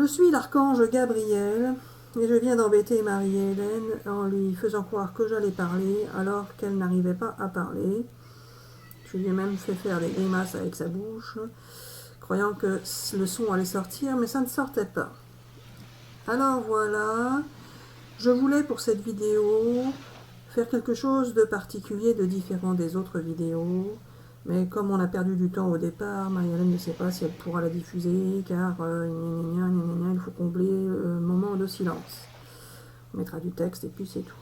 Je suis l'archange Gabriel et je viens d'embêter Marie-Hélène en lui faisant croire que j'allais parler alors qu'elle n'arrivait pas à parler. Je lui ai même fait faire des grimaces avec sa bouche, croyant que le son allait sortir, mais ça ne sortait pas. Alors voilà, je voulais pour cette vidéo faire quelque chose de particulier, de différent des autres vidéos. Mais comme on a perdu du temps au départ, Marie-Hélène ne sait pas si elle pourra la diffuser, car il faut combler le moment de silence. On mettra du texte et puis c'est tout.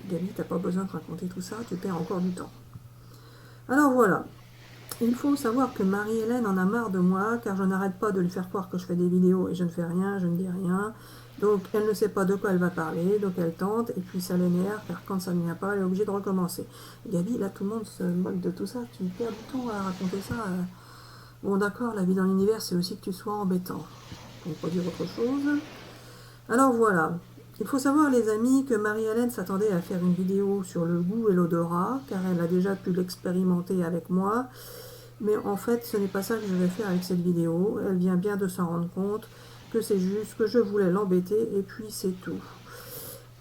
Gabi, t'as pas besoin de raconter tout ça, tu perds encore du temps. Alors voilà, il faut savoir que Marie-Hélène en a marre de moi, car je n'arrête pas de lui faire croire que je fais des vidéos et je ne fais rien, je ne dis rien. Donc elle ne sait pas de quoi elle va parler, donc elle tente, et puis ça l'énerve, car quand ça ne vient pas, elle est obligée de recommencer. Gabi, là tout le monde se moque de tout ça, tu perds du temps à raconter ça. Bon d'accord, la vie dans l'univers, c'est aussi que tu sois embêtant. On peut dire autre chose. Alors voilà, il faut savoir les amis que Marie-Hélène s'attendait à faire une vidéo sur le goût et l'odorat, car elle a déjà pu l'expérimenter avec moi. Mais en fait, ce n'est pas ça que je vais faire avec cette vidéo. Elle vient bien de s'en rendre compte que c'est juste que je voulais l'embêter et puis c'est tout.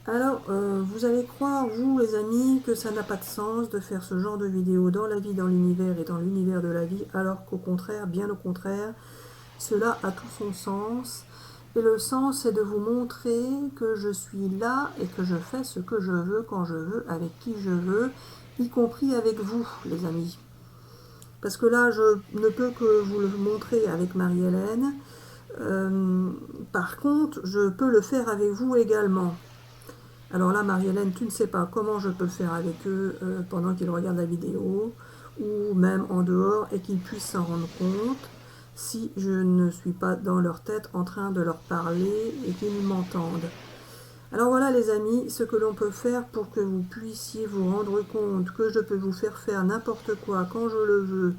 Alors, vous allez croire, vous les amis, que ça n'a pas de sens de faire ce genre de vidéo dans la vie, dans l'univers et dans l'univers de la vie, alors qu'au contraire, bien au contraire, cela a tout son sens. Et le sens, c'est de vous montrer que je suis là et que je fais ce que je veux, quand je veux, avec qui je veux, y compris avec vous, les amis. Parce que là, je ne peux que vous le montrer avec Marie-Hélène. Par contre, je peux le faire avec vous également. Alors là, Marie-Hélène, tu ne sais pas comment je peux le faire avec eux pendant qu'ils regardent la vidéo, ou même en dehors, et qu'ils puissent s'en rendre compte si je ne suis pas dans leur tête en train de leur parler et qu'ils m'entendent. Alors voilà les amis, ce que l'on peut faire pour que vous puissiez vous rendre compte que je peux vous faire n'importe quoi quand je le veux,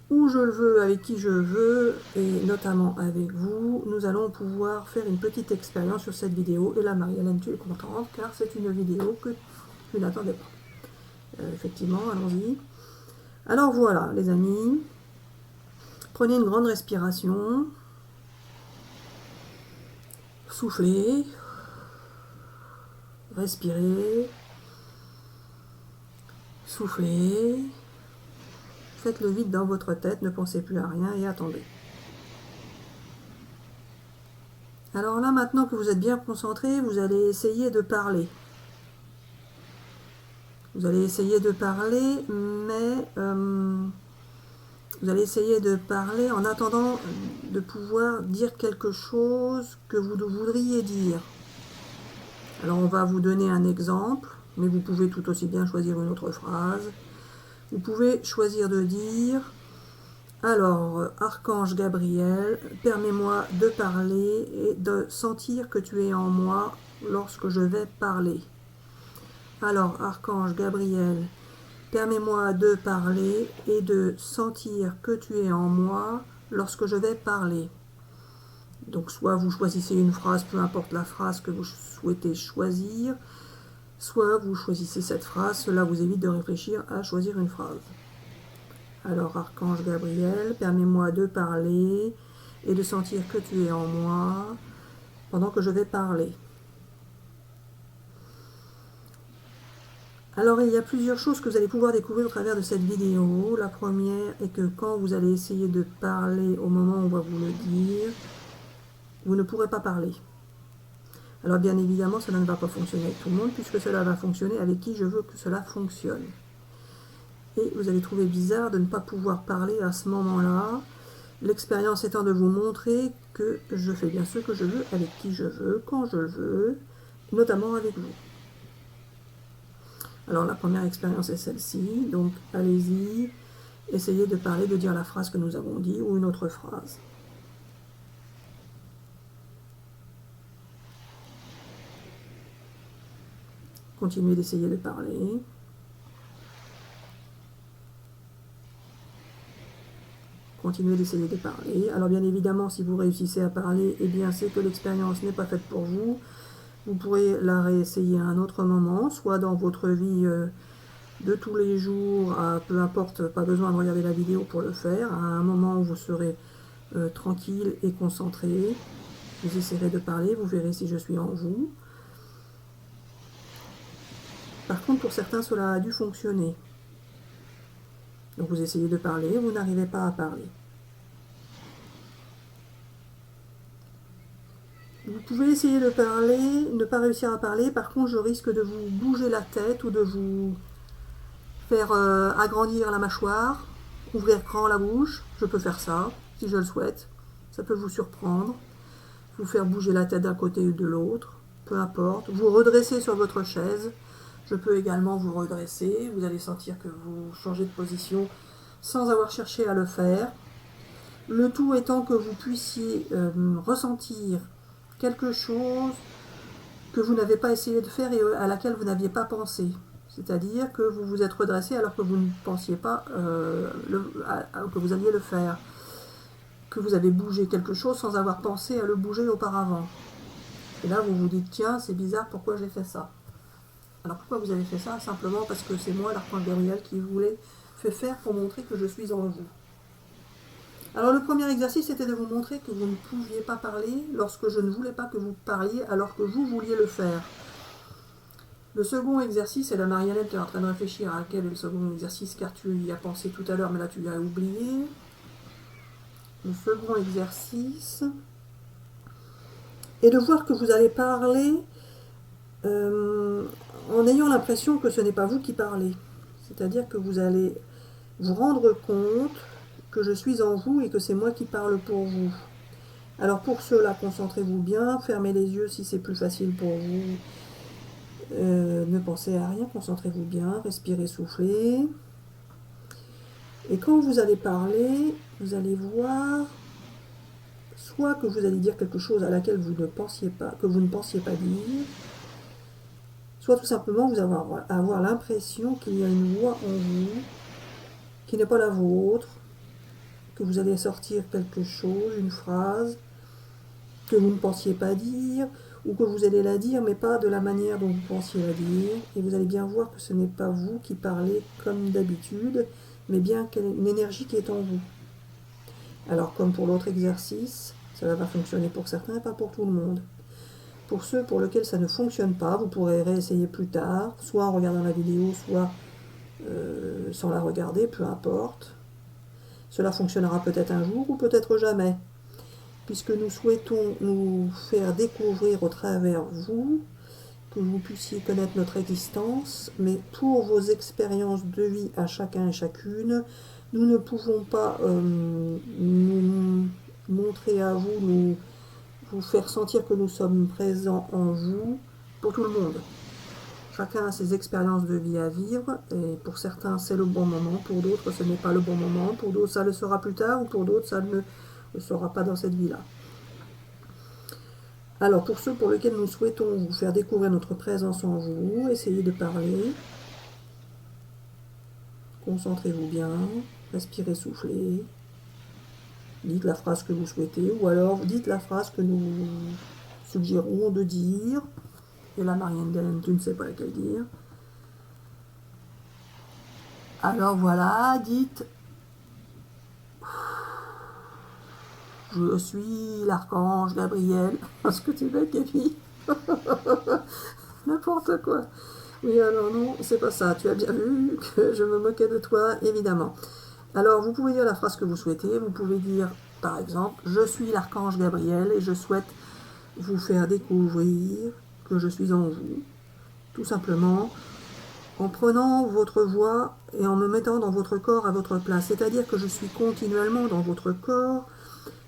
où je le veux, avec qui je veux, et notamment avec vous. Nous allons pouvoir faire une petite expérience sur cette vidéo. Et là, Marie-Hélène, tu es contente, car c'est une vidéo que tu n'attendais pas. Effectivement, allons-y. Alors voilà, les amis. Prenez une grande respiration. Soufflez. Respirez. Soufflez. Faites le vide dans votre tête, ne pensez plus à rien et attendez. Alors là, maintenant que vous êtes bien concentré, vous allez essayer de parler. Vous allez essayer de parler, mais vous allez essayer de parler en attendant de pouvoir dire quelque chose que vous voudriez dire. Alors on va vous donner un exemple, mais vous pouvez tout aussi bien choisir une autre phrase. Vous pouvez choisir de dire « Alors, Archange Gabriel, permets-moi de parler et de sentir que tu es en moi lorsque je vais parler. » Alors, Archange Gabriel, permets-moi de parler et de sentir que tu es en moi lorsque je vais parler. Donc, soit vous choisissez une phrase, peu importe la phrase que vous souhaitez choisir, soit vous choisissez cette phrase, cela vous évite de réfléchir à choisir une phrase. Alors, Archange Gabriel, permets-moi de parler et de sentir que tu es en moi pendant que je vais parler. Alors, il y a plusieurs choses que vous allez pouvoir découvrir au travers de cette vidéo. La première est que quand vous allez essayer de parler au moment où on va vous le dire, vous ne pourrez pas parler. Alors, bien évidemment, cela ne va pas fonctionner avec tout le monde, puisque cela va fonctionner avec qui je veux que cela fonctionne. Et vous allez trouver bizarre de ne pas pouvoir parler à ce moment-là. L'expérience étant de vous montrer que je fais bien ce que je veux, avec qui je veux, quand je le veux, notamment avec vous. Alors la première expérience est celle-ci, donc allez-y, essayez de parler, de dire la phrase que nous avons dit ou une autre phrase. Continuez d'essayer de parler. Continuez d'essayer de parler. Alors bien évidemment, si vous réussissez à parler, eh bien c'est que l'expérience n'est pas faite pour vous. Vous pourrez la réessayer à un autre moment, soit dans votre vie de tous les jours, peu importe, pas besoin de regarder la vidéo pour le faire, à un moment où vous serez tranquille et concentré. Vous essaierez de parler, vous verrez si je suis en vous. Par contre, pour certains, cela a dû fonctionner. Donc vous essayez de parler, vous n'arrivez pas à parler. Vous pouvez essayer de parler, ne pas réussir à parler, par contre je risque de vous bouger la tête ou de vous faire agrandir la mâchoire, ouvrir grand la bouche, je peux faire ça, si je le souhaite, ça peut vous surprendre, vous faire bouger la tête d'un côté ou de l'autre, peu importe, vous redresser sur votre chaise, je peux également vous redresser, vous allez sentir que vous changez de position sans avoir cherché à le faire, le tout étant que vous puissiez ressentir quelque chose que vous n'avez pas essayé de faire et à laquelle vous n'aviez pas pensé. C'est-à-dire que vous vous êtes redressé alors que vous ne pensiez pas que vous alliez le faire. Que vous avez bougé quelque chose sans avoir pensé à le bouger auparavant. Et là, vous vous dites, tiens, c'est bizarre, pourquoi j'ai fait ça? Alors pourquoi vous avez fait ça? Simplement parce que c'est moi, l'archange Gabriel, qui vous l'ai fait faire pour montrer que je suis en vous. Alors le premier exercice était de vous montrer que vous ne pouviez pas parler lorsque je ne voulais pas que vous parliez alors que vous vouliez le faire. Le second exercice, et la marionnette est en train de réfléchir à quel est le second exercice car tu y as pensé tout à l'heure mais là tu l'as oublié. Le second exercice est de voir que vous allez parler en ayant l'impression que ce n'est pas vous qui parlez. C'est-à-dire que vous allez vous rendre compte que je suis en vous et que c'est moi qui parle pour vous. Alors pour cela, concentrez-vous bien, fermez les yeux si c'est plus facile pour vous. Ne pensez à rien, concentrez-vous bien, respirez, soufflez. Et quand vous allez parler, vous allez voir soit que vous allez dire quelque chose à laquelle vous ne pensiez pas, que vous ne pensiez pas dire, soit tout simplement vous avoir l'impression qu'il y a une voix en vous qui n'est pas la vôtre, que vous allez sortir quelque chose, une phrase que vous ne pensiez pas dire, ou que vous allez la dire, mais pas de la manière dont vous pensiez la dire, et vous allez bien voir que ce n'est pas vous qui parlez comme d'habitude, mais bien une énergie qui est en vous. Alors, comme pour l'autre exercice, cela va fonctionner pour certains et pas pour tout le monde. Pour ceux pour lesquels ça ne fonctionne pas, vous pourrez réessayer plus tard, soit en regardant la vidéo, soit sans la regarder, peu importe. Cela fonctionnera peut-être un jour ou peut-être jamais, puisque nous souhaitons nous faire découvrir au travers vous, que vous puissiez connaître notre existence, mais pour vos expériences de vie à chacun et chacune, nous ne pouvons pas nous montrer à vous, vous faire sentir que nous sommes présents en vous pour tout le monde. Chacun a ses expériences de vie à vivre, et pour certains c'est le bon moment, pour d'autres ce n'est pas le bon moment, pour d'autres ça le sera plus tard, ou pour d'autres ça ne le sera pas dans cette vie-là. Alors pour ceux pour lesquels nous souhaitons vous faire découvrir notre présence en vous, essayez de parler, concentrez-vous bien, respirez, soufflez, dites la phrase que vous souhaitez, ou alors dites la phrase que nous suggérons de dire. Et la Marianne, tu ne sais pas laquelle dire. Alors voilà, dites « Je suis l'archange Gabriel ». Parce que tu veux, Gabi. N'importe quoi. Oui, alors non, c'est pas ça. Tu as bien vu que je me moquais de toi, évidemment. Alors, vous pouvez dire la phrase que vous souhaitez. Vous pouvez dire, par exemple, « Je suis l'archange Gabriel et je souhaite vous faire découvrir que je suis en vous. » Tout simplement, en prenant votre voix et en me mettant dans votre corps à votre place. C'est-à-dire que je suis continuellement dans votre corps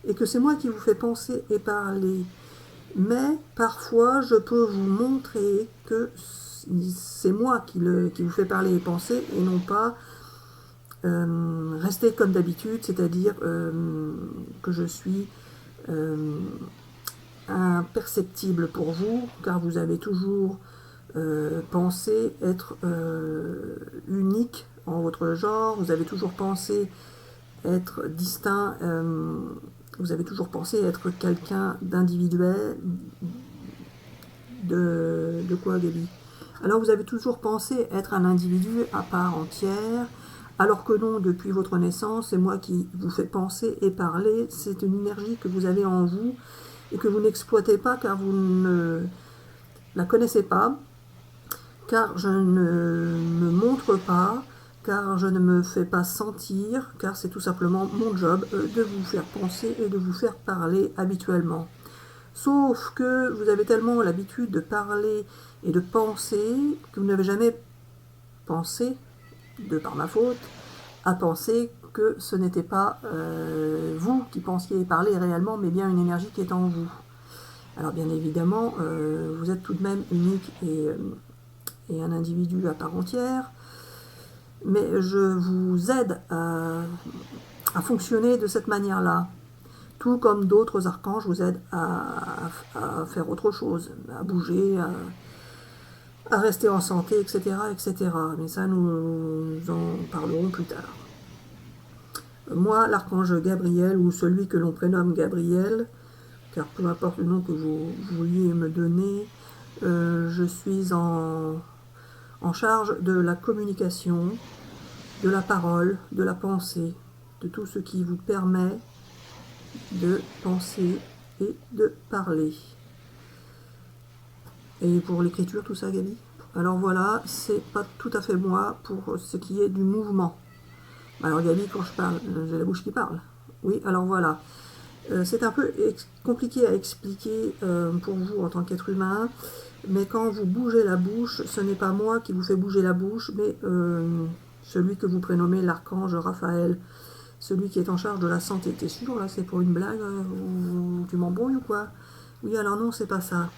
et que c'est moi qui vous fais penser et parler. Mais parfois, je peux vous montrer que c'est moi qui vous fait parler et penser et non pas rester comme d'habitude, c'est-à-dire que je suis imperceptible pour vous, car vous avez toujours pensé être unique en votre genre, vous avez toujours pensé être distinct, vous avez toujours pensé être quelqu'un d'individuel, de quoi, Gaby? Alors vous avez toujours pensé être un individu à part entière, alors que non, depuis votre naissance, c'est moi qui vous fais penser et parler, c'est une énergie que vous avez en vous, et que vous n'exploitez pas car vous ne la connaissez pas, car je ne me montre pas, car je ne me fais pas sentir, car c'est tout simplement mon job de vous faire penser et de vous faire parler habituellement. Sauf que vous avez tellement l'habitude de parler et de penser que vous n'avez jamais pensé, de par ma faute, à penser que ce n'était pas vous qui pensiez parler réellement, mais bien une énergie qui est en vous. Alors bien évidemment, vous êtes tout de même unique et un individu à part entière, mais je vous aide à fonctionner de cette manière-là. Tout comme d'autres archanges vous aident à faire autre chose, à bouger, à rester en santé, etc., etc. Mais ça, nous en parlerons plus tard. Moi, l'archange Gabriel, ou celui que l'on prénomme Gabriel, car peu importe le nom que vous vouliez me donner, je suis en charge de la communication, de la parole, de la pensée, de tout ce qui vous permet de penser et de parler. Et pour l'écriture, tout ça, Gabi? Alors voilà, c'est pas tout à fait moi pour ce qui est du mouvement. Alors Gabi, quand je parle, j'ai la bouche qui parle. Oui, alors voilà. C'est un peu compliqué à expliquer pour vous en tant qu'être humain, mais quand vous bougez la bouche, ce n'est pas moi qui vous fais bouger la bouche, mais celui que vous prénommez l'archange Raphaël, celui qui est en charge de la santé. T'es sûr, là, c'est pour une blague ou tu m'embrouilles ou quoi? Oui, alors non, c'est pas ça.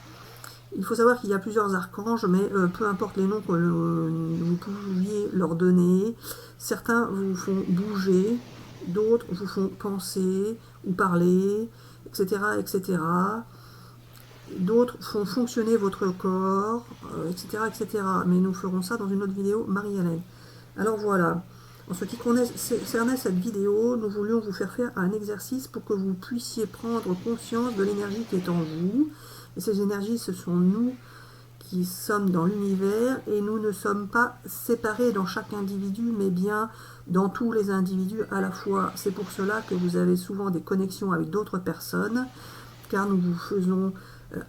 Il faut savoir qu'il y a plusieurs archanges, mais peu importe les noms que vous pouviez leur donner, certains vous font bouger, d'autres vous font penser ou parler, etc., etc. D'autres font fonctionner votre corps, etc., etc. Mais nous ferons ça dans une autre vidéo, Marie-Hélène. Alors voilà. En ce qui concernait cette vidéo, nous voulions vous faire faire un exercice pour que vous puissiez prendre conscience de l'énergie qui est en vous. Et ces énergies, ce sont nous qui sommes dans l'univers et nous ne sommes pas séparés dans chaque individu, mais bien dans tous les individus à la fois. C'est pour cela que vous avez souvent des connexions avec d'autres personnes, car nous vous faisons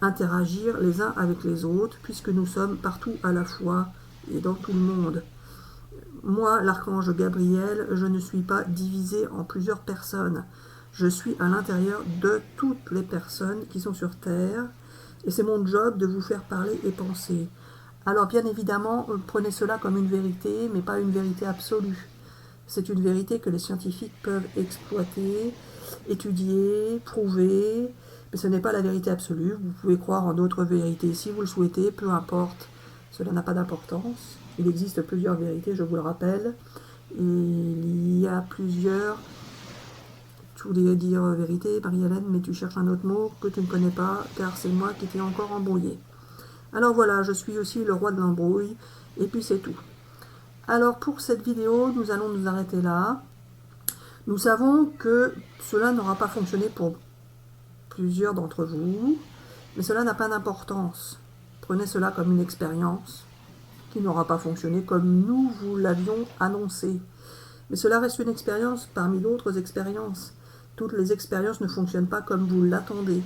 interagir les uns avec les autres, puisque nous sommes partout à la fois et dans tout le monde. Moi, l'archange Gabriel, je ne suis pas divisé en plusieurs personnes. Je suis à l'intérieur de toutes les personnes qui sont sur Terre, et c'est mon job de vous faire parler et penser. Alors bien évidemment, prenez cela comme une vérité, mais pas une vérité absolue. C'est une vérité que les scientifiques peuvent exploiter, étudier, prouver, mais ce n'est pas la vérité absolue. Vous pouvez croire en d'autres vérités si vous le souhaitez, peu importe, cela n'a pas d'importance. Il existe plusieurs vérités, je vous le rappelle. Il y a plusieurs... Je voulais dire vérité, Marie-Hélène, mais tu cherches un autre mot que tu ne connais pas, car c'est moi qui t'ai encore embrouillé. Alors voilà, je suis aussi le roi de l'embrouille, et puis c'est tout. Alors pour cette vidéo, nous allons nous arrêter là. Nous savons que cela n'aura pas fonctionné pour plusieurs d'entre vous, mais cela n'a pas d'importance. Prenez cela comme une expérience qui n'aura pas fonctionné comme nous vous l'avions annoncé. Mais cela reste une expérience parmi d'autres expériences. Toutes les expériences ne fonctionnent pas comme vous l'attendez.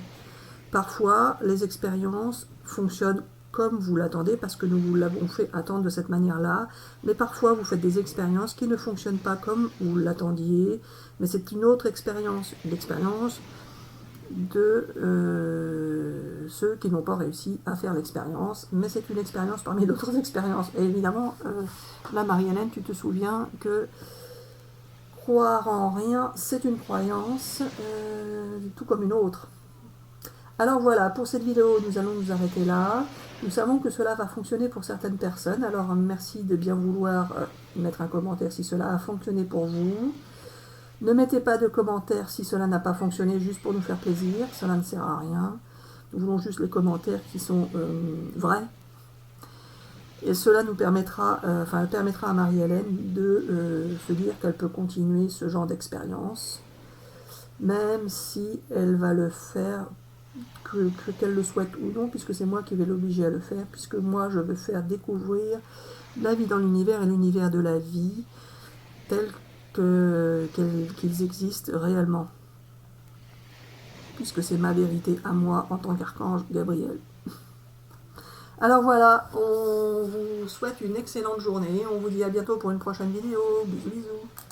Parfois, les expériences fonctionnent comme vous l'attendez parce que nous vous l'avons fait attendre de cette manière-là. Mais parfois, vous faites des expériences qui ne fonctionnent pas comme vous l'attendiez. Mais c'est une autre expérience, l'expérience de ceux qui n'ont pas réussi à faire l'expérience. Mais c'est une expérience parmi d'autres expériences. Et évidemment, là, Marie-Hélène, tu te souviens que croire en rien, c'est une croyance, tout comme une autre. Alors voilà, pour cette vidéo, nous allons nous arrêter là. Nous savons que cela va fonctionner pour certaines personnes, alors merci de bien vouloir mettre un commentaire si cela a fonctionné pour vous. Ne mettez pas de commentaires si cela n'a pas fonctionné juste pour nous faire plaisir, cela ne sert à rien. Nous voulons juste les commentaires qui sont vrais. Et cela nous permettra, permettra à Marie-Hélène de se dire qu'elle peut continuer ce genre d'expérience, même si elle va le faire, qu'elle le souhaite ou non, puisque c'est moi qui vais l'obliger à le faire, puisque moi je veux faire découvrir la vie dans l'univers et l'univers de la vie tel qu'ils existent réellement. puisque c'est ma vérité à moi en tant qu'archange Gabriel. Alors voilà, on vous souhaite une excellente journée, on vous dit à bientôt pour une prochaine vidéo, bisous bisous.